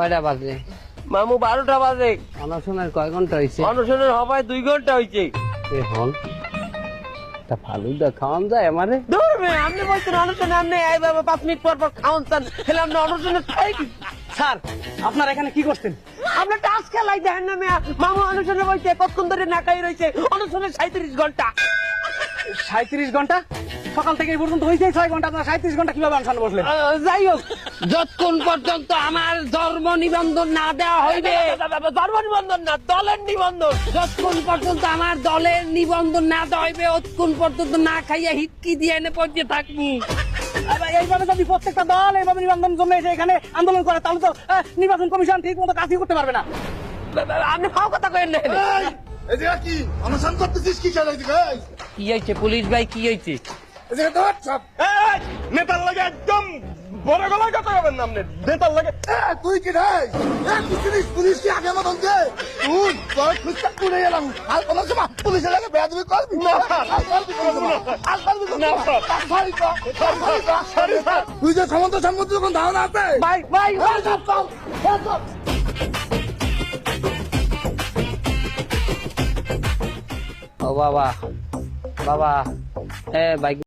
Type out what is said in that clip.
কয়টা বাজে? মামু 12টা বাজে। অনশনের কয় ঘন্টা হয়েছে? অনশনের হবায় 2 ঘন্টা হয়েছে। হল তা ফালুদা খাওয়ান যায় আমারে? দূর মেয়ে, আপনি বলছেন অনশনে, আপনি এইভাবে 5 মিনিট পর পর খাওয়ান চান, তাহলে আপনি অনশনে খাই কি? স্যার আপনার এখানে কি করছেন? আপনি টাস খেলাই দেখেন না মেয়া, মামু অনশনে বলছে কতক্ষণ ধরে না খাই রয়েছে, অনশনে 37 ঘন্টা। 37 ঘন্টা? সকাল থেকে এই পর্যন্ত হয়েছে 6 ঘন্টা, আপনার 37 ঘন্টা কিভাবে অনশন বসলেন? যাই হোক, যতক্ষণ পর্যন্ত আমার ধর্ম নিবন্ধন না দেওয়া হইবে, ধর্ম নিবন্ধন না, দলের নিবন্ধন। যতক্ষণ পর্যন্ত আমার দলের নিবন্ধন না দেওয়া হইবে, ততক্ষণ পর্যন্ত না খাইয়া হিটকি দিয়ে এনে পড়তে থাকবি। এইভাবে যদি প্রত্যেকটা দল এইভাবে নিবন্ধনের জন্য এসে এখানে আন্দোলন করে, তাহলে তো নির্বাচন কমিশন ঠিক মতো কাজই করতে পারবে না। আপনি ফাও কথা কইেন না। এই জায়গা কি অনশন করতেছিস কি খেলা এদিকে? কি হয়েছে পুলিশ ভাই, কি হয়েছে? এই জায়গা ধর সব। নেতার লাগে একদম বড় গলায় কথা বলবেন না আপনি। নেতার লাগে তুই কি রে? পুলিশ কি আগে মতন দে? তুই তোর খুঁজতে পুড়ে গেলাম। আর কোন সময় পুলিশের লাগে বেয়াদবি করবি না। তুই যে সমন্ত সম্মতি যখন ধারণা আছে ভাই ভাই ও বাবা, বাবা, ভাই